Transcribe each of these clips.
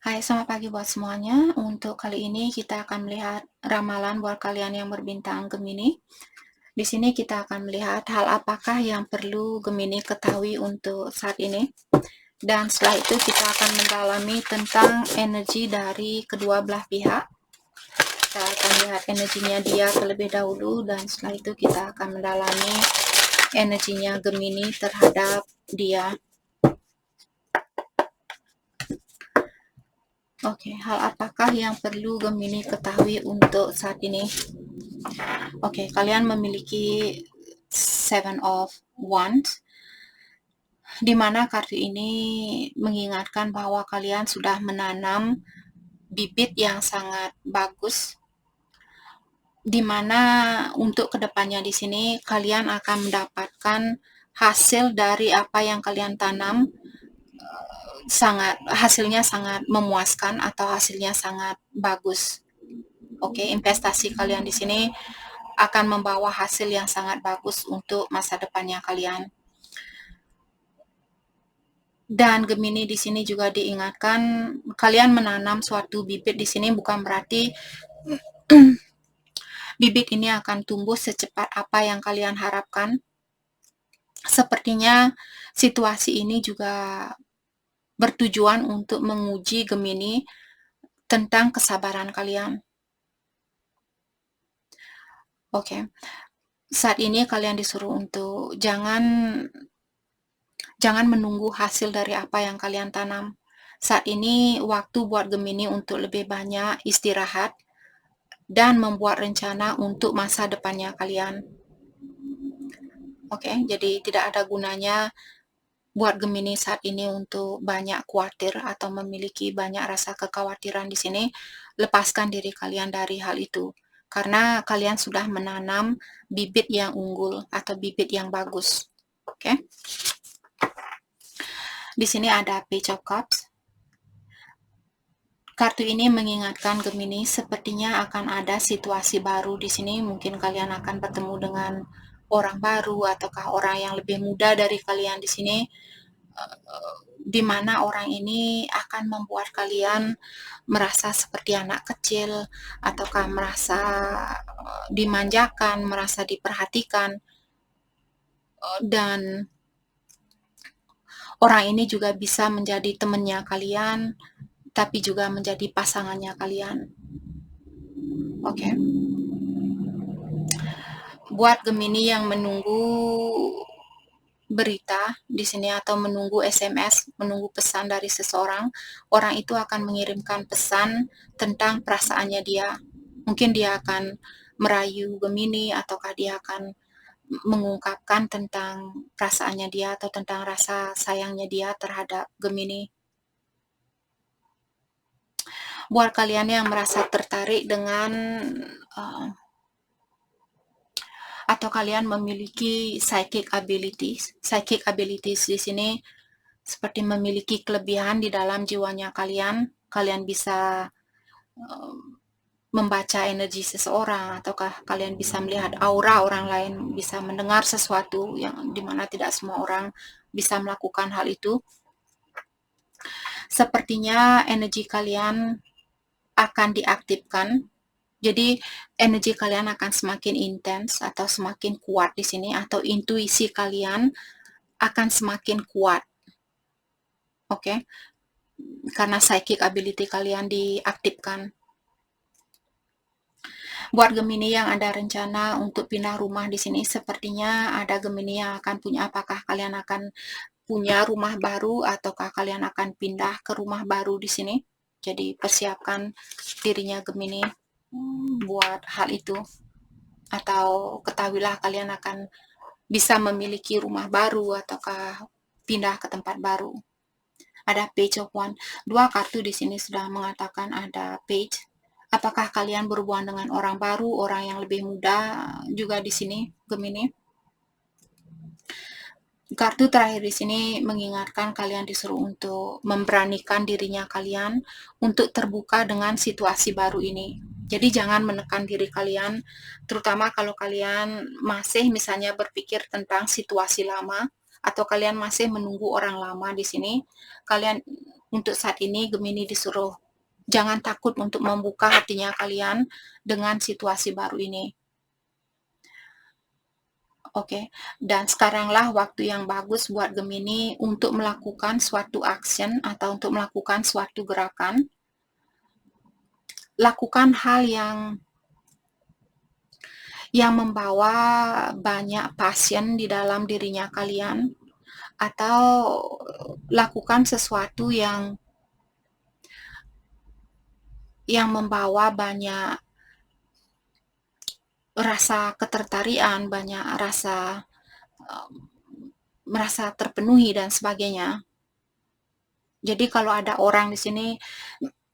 Hai, selamat pagi buat semuanya. Untuk kali ini kita akan melihat ramalan buat kalian yang berbintang Gemini. Di sini kita akan melihat hal apakah yang perlu Gemini ketahui untuk saat ini. Dan setelah itu kita akan mendalami tentang energi dari kedua belah pihak. Kita akan lihat energinya dia terlebih dahulu dan setelah itu kita akan mendalami energinya Gemini terhadap dia. Oke, hal apakah yang perlu Gemini ketahui untuk saat ini? Oke, kalian memiliki Seven of Wands, di mana kartu ini mengingatkan bahwa kalian sudah menanam bibit yang sangat bagus, di mana untuk kedepannya di sini kalian akan mendapatkan hasil dari apa yang kalian tanam. Hasilnya sangat memuaskan atau hasilnya sangat bagus. Oke, investasi kalian di sini akan membawa hasil yang sangat bagus untuk masa depannya kalian. Dan Gemini di sini juga diingatkan kalian menanam suatu bibit di sini bukan berarti bibit ini akan tumbuh secepat apa yang kalian harapkan. Sepertinya situasi ini juga bertujuan untuk menguji Gemini tentang kesabaran kalian. Oke. Saat ini kalian disuruh untuk jangan menunggu hasil dari apa yang kalian tanam. Saat ini waktu buat Gemini untuk lebih banyak istirahat dan membuat rencana untuk masa depannya kalian. Oke, jadi tidak ada gunanya buat Gemini saat ini untuk banyak khawatir atau memiliki banyak rasa kekhawatiran di sini. Lepaskan diri kalian dari hal itu. Karena kalian sudah menanam bibit yang unggul atau bibit yang bagus. Oke. Di sini ada Page of Cups. Kartu ini mengingatkan Gemini sepertinya akan ada situasi baru di sini. Mungkin kalian akan bertemu dengan orang baru ataukah orang yang lebih muda dari kalian di sini, di mana orang ini akan membuat kalian merasa seperti anak kecil ataukah merasa dimanjakan, merasa diperhatikan, dan orang ini juga bisa menjadi temannya kalian, tapi juga menjadi pasangannya kalian. Oke. Buat Gemini yang menunggu berita di sini atau menunggu SMS, menunggu pesan dari seseorang, orang itu akan mengirimkan pesan tentang perasaannya dia. Mungkin dia akan merayu Gemini ataukah dia akan mengungkapkan tentang perasaannya dia atau tentang rasa sayangnya dia terhadap Gemini. Buat kalian yang merasa tertarik dengan atau kalian memiliki psychic abilities di sini seperti memiliki kelebihan di dalam jiwanya kalian bisa membaca energi seseorang ataukah kalian bisa melihat aura orang lain, bisa mendengar sesuatu yang dimana tidak semua orang bisa melakukan hal itu. Sepertinya energi kalian akan diaktifkan. Jadi energi kalian akan semakin intens atau semakin kuat di sini, atau intuisi kalian akan semakin kuat. Oke. Karena psychic ability kalian diaktifkan. Buat Gemini yang ada rencana untuk pindah rumah di sini, sepertinya ada Gemini yang akan punya, apakah kalian akan punya rumah baru ataukah kalian akan pindah ke rumah baru di sini. Jadi persiapkan dirinya Gemini buat hal itu, atau ketahuilah kalian akan bisa memiliki rumah baru ataukah pindah ke tempat baru. Ada Page of Wands. Dua kartu di sini sudah mengatakan ada Page. Apakah kalian berhubungan dengan orang baru, orang yang lebih muda juga di sini, Gemini? Kartu terakhir di sini mengingatkan kalian disuruh untuk memberanikan dirinya kalian untuk terbuka dengan situasi baru ini. Jadi jangan menekan diri kalian, terutama kalau kalian masih misalnya berpikir tentang situasi lama atau kalian masih menunggu orang lama di sini. Kalian Untuk saat ini Gemini disuruh jangan takut untuk membuka hatinya kalian dengan situasi baru ini. Oke, dan sekaranglah waktu yang bagus buat Gemini untuk melakukan suatu action atau untuk melakukan suatu gerakan. Lakukan hal yang membawa banyak passion di dalam dirinya kalian, atau lakukan sesuatu yang membawa banyak rasa ketertarikan, banyak rasa merasa terpenuhi dan sebagainya. Jadi kalau ada orang di sini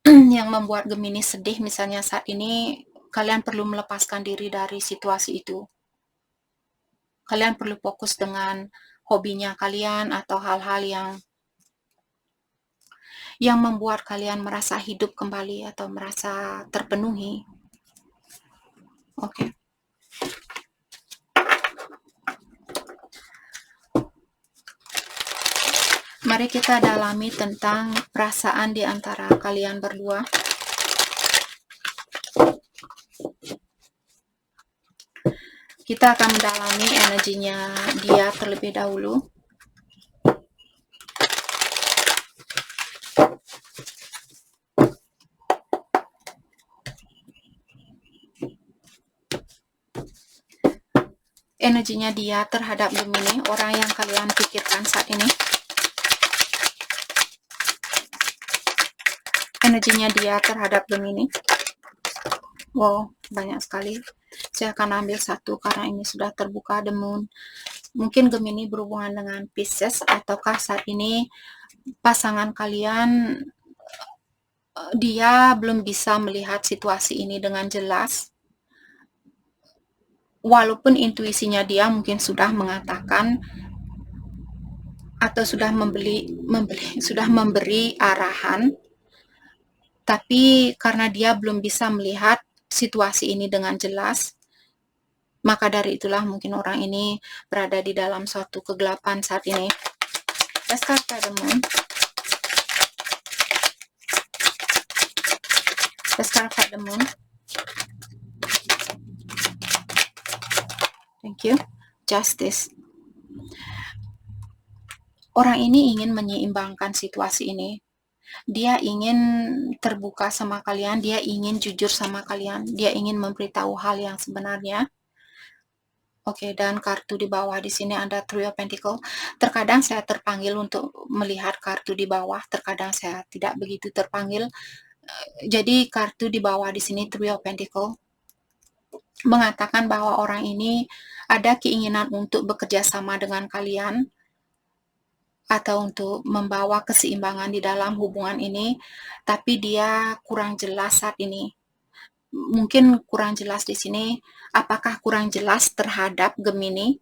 yang membuat Gemini sedih misalnya saat ini, kalian perlu melepaskan diri dari situasi itu. Kalian perlu fokus dengan hobinya kalian atau hal-hal yang membuat kalian merasa hidup kembali atau merasa terpenuhi. Oke. Mari kita dalami tentang perasaan di antara kalian berdua. Kita akan mendalami energinya dia terlebih dahulu. Energinya dia terhadap Gemini, orang yang kalian pikirkan saat ini. Energinya dia terhadap Gemini. Wow, banyak sekali. Saya akan ambil satu karena ini sudah terbuka, the moon. Mungkin Gemini berhubungan dengan Pisces, ataukah saat ini pasangan kalian dia belum bisa melihat situasi ini dengan jelas. Walaupun intuisinya dia mungkin sudah mengatakan atau sudah memberi arahan, tapi karena dia belum bisa melihat situasi ini dengan jelas, maka dari itulah mungkin orang ini berada di dalam suatu kegelapan saat ini. Let's start by the moon. Let's start by the moon. Thank you. Justice. Orang ini ingin menyeimbangkan situasi ini. Dia ingin terbuka sama kalian, dia ingin jujur sama kalian, dia ingin memberitahu hal yang sebenarnya. Oke, dan kartu di bawah di sini ada Three of Pentacles. Terkadang saya terpanggil untuk melihat kartu di bawah, terkadang saya tidak begitu terpanggil. Jadi kartu di bawah di sini Three of Pentacles mengatakan bahwa orang ini ada keinginan untuk bekerja sama dengan kalian atau untuk membawa keseimbangan di dalam hubungan ini, tapi dia kurang jelas saat ini. Mungkin kurang jelas di sini, apakah kurang jelas terhadap Gemini,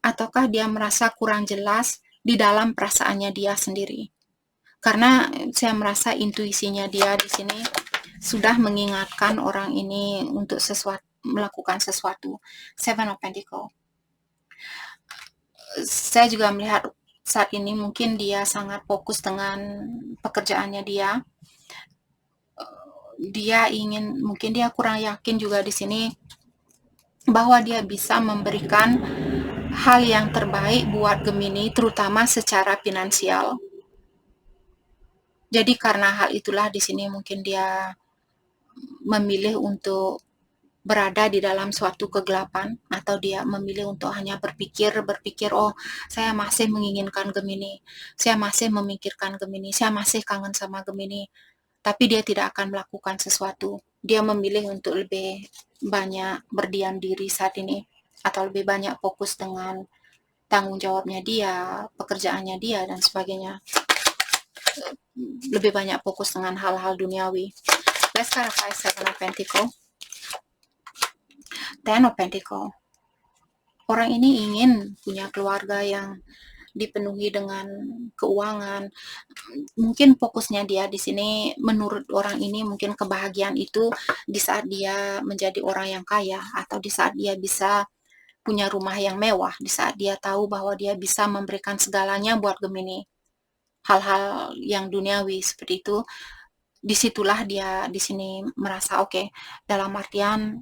ataukah dia merasa kurang jelas di dalam perasaannya dia sendiri. Karena saya merasa intuisinya dia di sini sudah mengingatkan orang ini untuk melakukan sesuatu. Seven of Pentacles. Saya juga melihat saat ini mungkin dia sangat fokus dengan pekerjaannya dia. Mungkin dia kurang yakin juga di sini bahwa dia bisa memberikan hal yang terbaik buat Gemini, terutama secara finansial. Jadi karena hal itulah di sini mungkin dia memilih untuk berada di dalam suatu kegelapan, atau dia memilih untuk hanya berpikir, oh saya masih menginginkan Gemini, saya masih memikirkan Gemini, saya masih kangen sama Gemini, tapi dia tidak akan melakukan sesuatu. Dia memilih untuk lebih banyak berdiam diri saat ini, atau lebih banyak fokus dengan tanggung jawabnya dia, pekerjaannya dia, dan sebagainya. Lebih banyak fokus dengan hal-hal duniawi. Let's clarify Seven of Pentacles. Ten of Pentacles. Orang ini ingin punya keluarga yang dipenuhi dengan keuangan. Mungkin fokusnya dia di sini, menurut orang ini mungkin kebahagiaan itu di saat dia menjadi orang yang kaya, atau di saat dia bisa punya rumah yang mewah, di saat dia tahu bahwa dia bisa memberikan segalanya buat Gemini. hal-hal yang duniawi seperti itu. Disitulah dia di sini merasa oke, dalam artian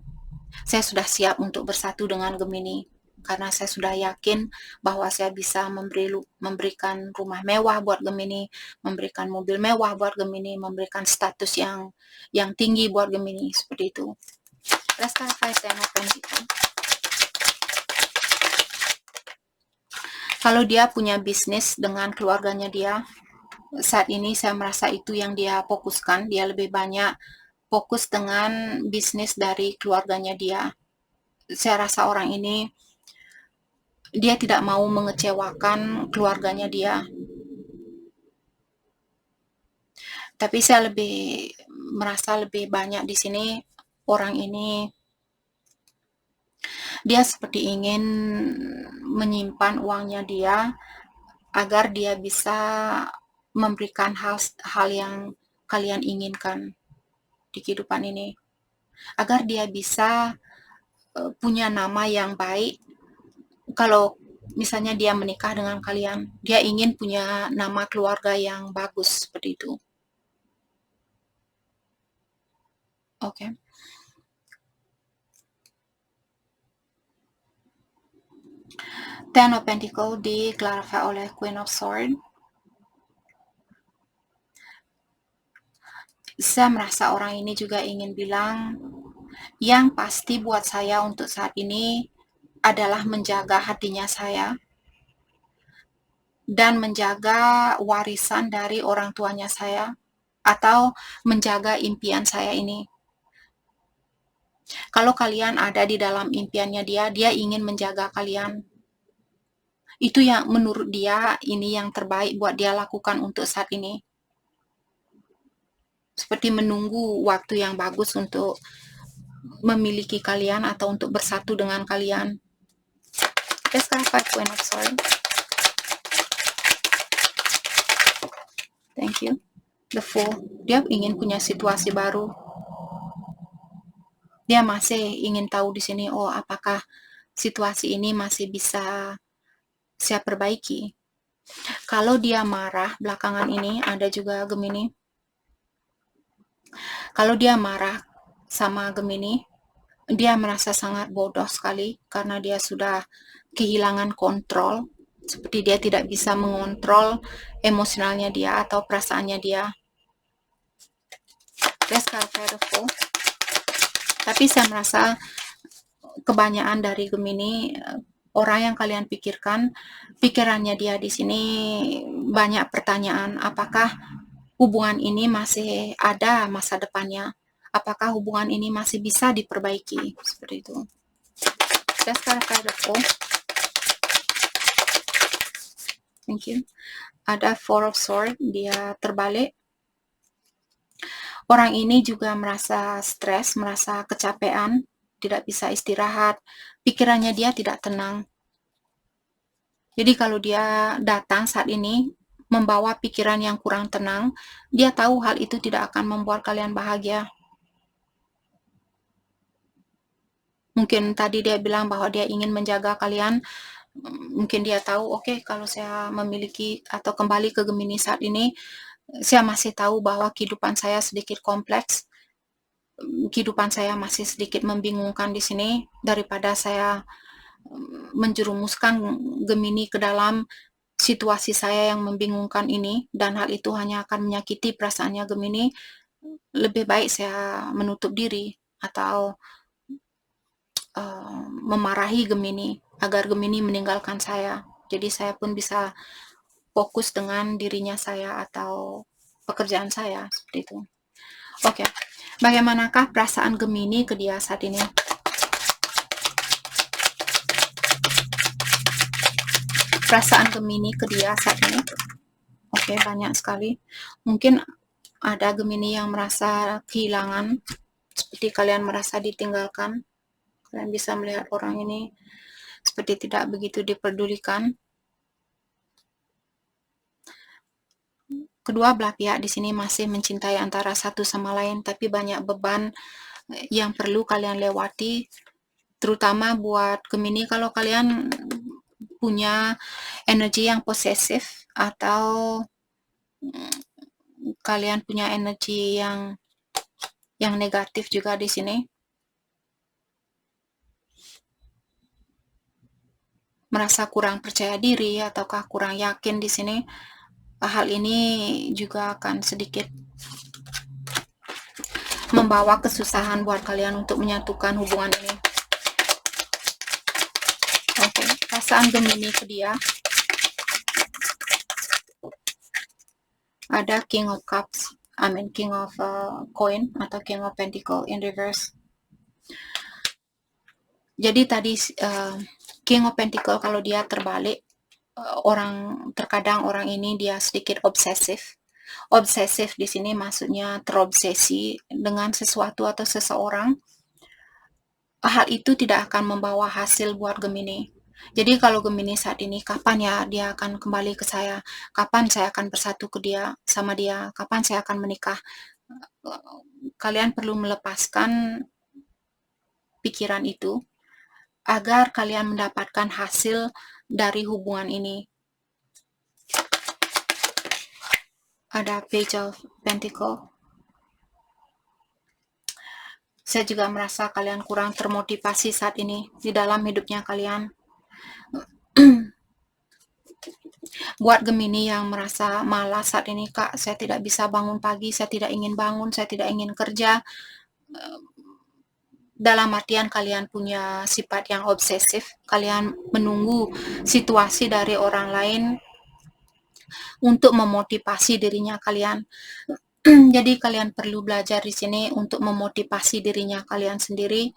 saya sudah siap untuk bersatu dengan Gemini karena saya sudah yakin bahwa saya bisa memberikan rumah mewah buat Gemini, memberikan mobil mewah buat Gemini, memberikan status yang tinggi buat Gemini, seperti itu. Let's clarify Ten of Pentacles. Kalau dia punya bisnis dengan keluarganya dia, saat ini saya merasa itu yang dia fokuskan. Dia lebih banyak fokus dengan bisnis dari keluarganya dia. Saya rasa orang ini dia tidak mau mengecewakan keluarganya dia. Tapi saya merasa lebih banyak di sini orang ini dia seperti ingin menyimpan uangnya dia agar dia bisa memberikan hal yang kalian inginkan di kehidupan ini. Agar dia bisa punya nama yang baik. Kalau misalnya dia menikah dengan kalian, dia ingin punya nama keluarga yang bagus, seperti itu. Oke. Ten of Pentacles di-clarify oleh Queen of Swords. Saya merasa orang ini juga ingin bilang, yang pasti buat saya untuk saat ini adalah menjaga hatinya saya dan menjaga warisan dari orang tuanya saya atau menjaga impian saya ini. Kalau kalian ada di dalam impiannya dia ingin menjaga kalian. Itu yang menurut dia ini yang terbaik buat dia lakukan untuk saat ini. Seperti menunggu waktu yang bagus untuk memiliki kalian atau untuk bersatu dengan kalian. Let's clarify Queen of Swords. Thank you. The Fool. Dia ingin punya situasi baru. Dia masih ingin tahu di sini, oh apakah situasi ini masih bisa saya perbaiki. Kalau dia marah belakangan ini, ada juga Gemini. Kalau dia marah sama Gemini, dia merasa sangat bodoh sekali karena dia sudah kehilangan kontrol. Seperti dia tidak bisa mengontrol emosionalnya dia atau perasaannya dia. Let's clarify the Fool. Tapi saya merasa kebanyakan dari Gemini, orang yang kalian pikirkan, pikirannya dia di sini banyak pertanyaan. Apakah hubungan ini masih ada masa depannya? Apakah hubungan ini masih bisa diperbaiki? Seperti itu. Let's clarify the Fool. Thank you. Ada Four of Swords, dia terbalik. Orang ini juga merasa stres, merasa kecapean, tidak bisa istirahat, pikirannya dia tidak tenang. Jadi kalau dia datang saat ini membawa pikiran yang kurang tenang, dia tahu hal itu tidak akan membuat kalian bahagia. Mungkin tadi dia bilang bahwa dia ingin menjaga kalian, mungkin dia tahu, oke, kalau saya memiliki atau kembali ke Gemini saat ini, saya masih tahu bahwa kehidupan saya sedikit kompleks, kehidupan saya masih sedikit membingungkan di sini, daripada saya menjerumuskan Gemini ke dalam situasi saya yang membingungkan ini, dan hal itu hanya akan menyakiti perasaannya Gemini. Lebih baik saya menutup diri atau memarahi Gemini agar Gemini meninggalkan saya. Jadi saya pun bisa fokus dengan dirinya saya atau pekerjaan saya, seperti itu. Oke, bagaimanakah perasaan Gemini ke dia saat ini? Perasaan Gemini ke dia saat ini. Oke, banyak sekali. Mungkin ada Gemini yang merasa kehilangan, seperti kalian merasa ditinggalkan. Kalian bisa melihat orang ini seperti tidak begitu diperdulikan. Kedua belah pihak di sini masih mencintai antara satu sama lain, tapi banyak beban yang perlu kalian lewati, terutama buat Gemini kalau kalian punya energi yang posesif atau kalian punya energi yang negatif juga di sini. Merasa kurang percaya diri ataukah kurang yakin di sini. Hal ini juga akan sedikit membawa kesusahan buat kalian untuk menyatukan hubungan ini. Oke, perasaan Gemini ke dia. Ada King of Cups, King of Coin atau King of Pentacle in reverse. Jadi tadi King of Pentacle kalau dia terbalik, terkadang orang ini dia sedikit obsesif. Obsesif di sini maksudnya terobsesi dengan sesuatu atau seseorang. Hal itu tidak akan membawa hasil buat Gemini. Jadi kalau Gemini saat ini, kapan ya dia akan kembali ke saya? Kapan saya akan bersatu ke dia, sama dia? Kapan saya akan menikah? Kalian perlu melepaskan pikiran itu agar kalian mendapatkan hasil dari hubungan ini. Ada Page of Pentacle. Saya juga merasa kalian kurang termotivasi saat ini di dalam hidupnya kalian. Buat Gemini yang merasa malas saat ini, Kak, saya tidak bisa bangun pagi, saya tidak ingin bangun, saya tidak ingin kerja. Dalam artian kalian punya sifat yang obsesif, kalian menunggu situasi dari orang lain untuk memotivasi dirinya kalian. Jadi kalian perlu belajar di sini untuk memotivasi dirinya kalian sendiri.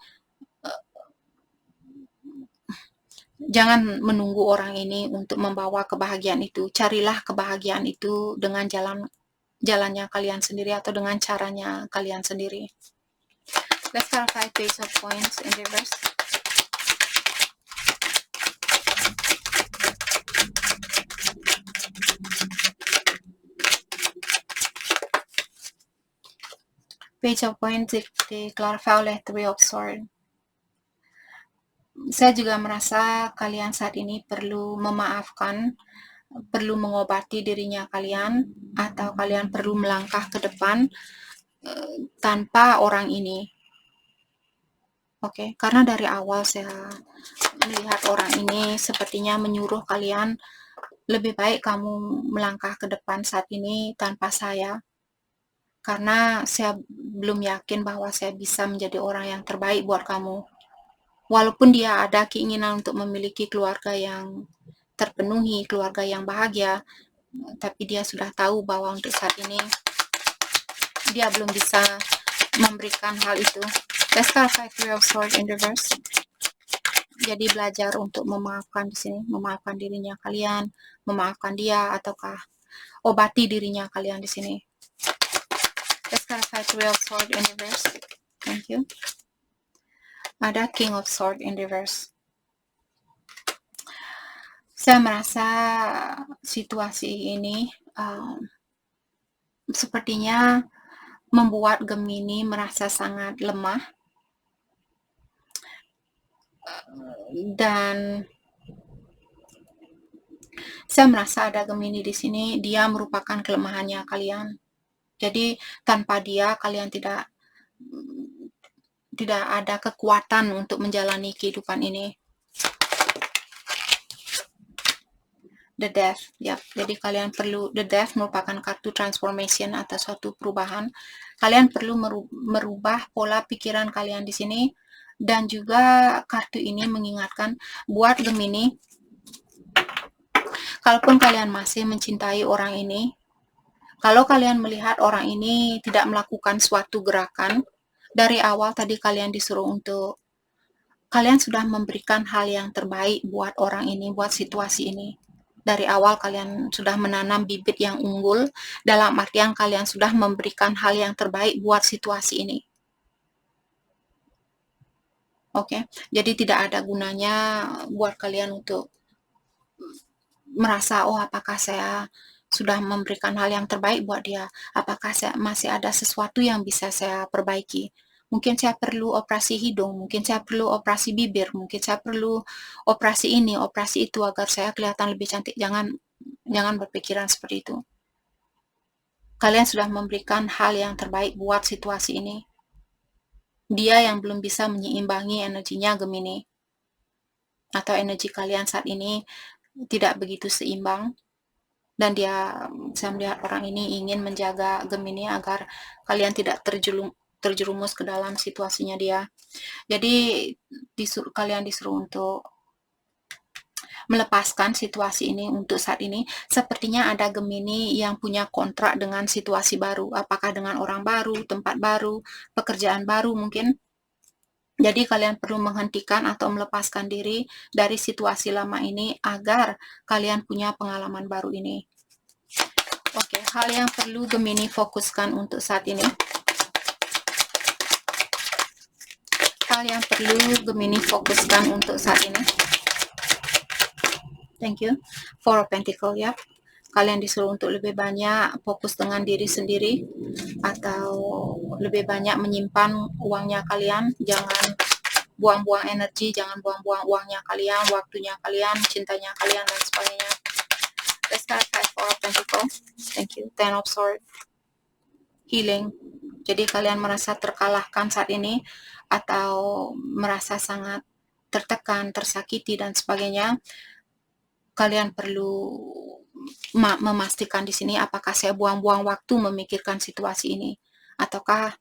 Jangan menunggu orang ini untuk membawa kebahagiaan itu. Carilah kebahagiaan itu dengan jalannya kalian sendiri atau dengan caranya kalian sendiri. Let's clarify Page of Coins in reverse. Page of Coins di-clarify oleh Three of Swords. Saya juga merasa kalian saat ini perlu memaafkan, perlu mengobati dirinya kalian, atau kalian perlu melangkah ke depan tanpa orang ini. Oke, karena dari awal saya melihat orang ini sepertinya menyuruh kalian, lebih baik kamu melangkah ke depan saat ini tanpa saya. Karena saya belum yakin bahwa saya bisa menjadi orang yang terbaik buat kamu. Walaupun dia ada keinginan untuk memiliki keluarga yang terpenuhi, keluarga yang bahagia, tapi dia sudah tahu bahwa untuk saat ini dia belum bisa memberikan hal itu. Let's clarify Three of Swords in reverse. Jadi belajar untuk memaafkan di sini, memaafkan dirinya kalian, memaafkan dia, ataukah obati dirinya kalian di sini. Let's clarify Three of Swords in reverse. Thank you. Ada King of Swords in reverse. Saya merasa situasi ini sepertinya membuat Gemini merasa sangat lemah dan saya merasa ada Gemini di sini, dia merupakan kelemahannya kalian. Jadi tanpa dia kalian tidak ada kekuatan untuk menjalani kehidupan ini. The Death, ya. Jadi kalian perlu, The Death merupakan kartu transformation atau suatu perubahan. Kalian perlu merubah pola pikiran kalian di sini, dan juga kartu ini mengingatkan buat Gemini, kalaupun kalian masih mencintai orang ini, kalau kalian melihat orang ini tidak melakukan suatu gerakan, dari awal tadi kalian disuruh untuk, kalian sudah memberikan hal yang terbaik buat orang ini, buat situasi ini. Dari awal kalian sudah menanam bibit yang unggul, dalam artian kalian sudah memberikan hal yang terbaik buat situasi ini. Oke, jadi tidak ada gunanya buat kalian untuk merasa, oh apakah saya sudah memberikan hal yang terbaik buat dia, apakah saya masih ada sesuatu yang bisa saya perbaiki. Mungkin saya perlu operasi hidung, mungkin saya perlu operasi bibir, mungkin saya perlu operasi ini, operasi itu agar saya kelihatan lebih cantik. Jangan berpikiran seperti itu. Kalian sudah memberikan hal yang terbaik buat situasi ini. Dia yang belum bisa menyeimbangi energinya Gemini, atau energi kalian saat ini tidak begitu seimbang, dan saya melihat orang ini ingin menjaga Gemini agar kalian tidak terjerumus ke dalam situasinya dia. Jadi kalian disuruh untuk melepaskan situasi ini untuk saat ini. Sepertinya ada Gemini yang punya kontrak dengan situasi baru, apakah dengan orang baru, tempat baru, pekerjaan baru mungkin. Jadi kalian perlu menghentikan atau melepaskan diri dari situasi lama ini agar kalian punya pengalaman baru ini. Oke, hal yang perlu Gemini fokuskan untuk saat ini. Hal yang perlu Gemini fokuskan untuk saat ini. Thank you. Four of Pentacles ya. Kalian disuruh untuk lebih banyak fokus dengan diri sendiri, atau lebih banyak menyimpan uangnya kalian. Jangan buang-buang energi, jangan buang-buang uangnya kalian, waktunya kalian, cintanya kalian, dan sebagainya. Let's start with Four of Pentacles. Thank you. Ten of Swords. Healing. Jadi kalian merasa terkalahkan saat ini, atau merasa sangat tertekan, tersakiti, dan sebagainya. Kalian perlu memastikan di sini apakah saya buang-buang waktu memikirkan situasi ini, ataukah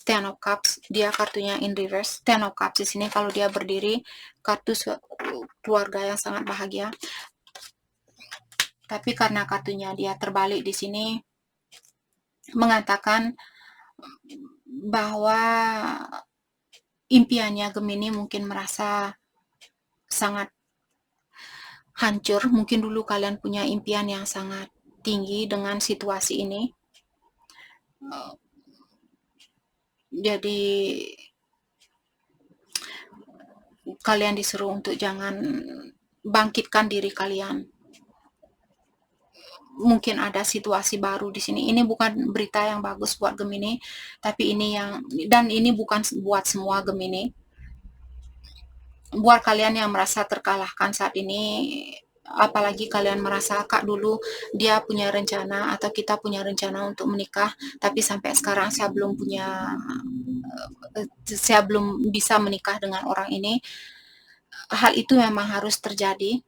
Ten of Cups, dia kartunya in reverse. Ten of Cups di sini kalau dia berdiri, kartu keluarga yang sangat bahagia. Tapi karena kartunya dia terbalik di sini, mengatakan bahwa impiannya Gemini mungkin merasa sangat hancur. Mungkin dulu kalian punya impian yang sangat tinggi dengan situasi ini. Jadi kalian disuruh untuk jangan bangkitkan diri kalian. Mungkin ada situasi baru di sini. Ini bukan berita yang bagus buat Gemini, tapi ini bukan buat semua Gemini. Buat kalian yang merasa terkalahkan saat ini, apalagi kalian merasa kak dulu dia punya rencana atau kita punya rencana untuk menikah, tapi sampai sekarang saya belum bisa menikah dengan orang ini. Hal itu memang harus terjadi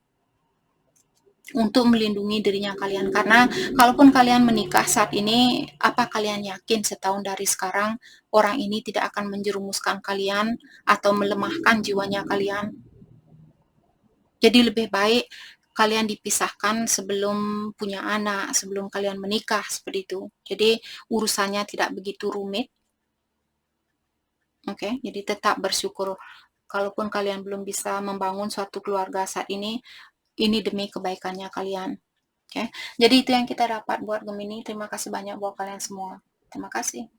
untuk melindungi dirinya kalian, karena kalaupun kalian menikah saat ini, apa kalian yakin setahun dari sekarang orang ini tidak akan menjerumuskan kalian atau melemahkan jiwanya kalian? Jadi lebih baik kalian dipisahkan sebelum punya anak, sebelum kalian menikah, seperti itu. Jadi urusannya tidak begitu rumit. Oke, jadi tetap bersyukur. Kalaupun kalian belum bisa membangun suatu keluarga saat ini demi kebaikannya kalian. Oke, jadi itu yang kita dapat buat Gemini. Terima kasih banyak buat kalian semua. Terima kasih.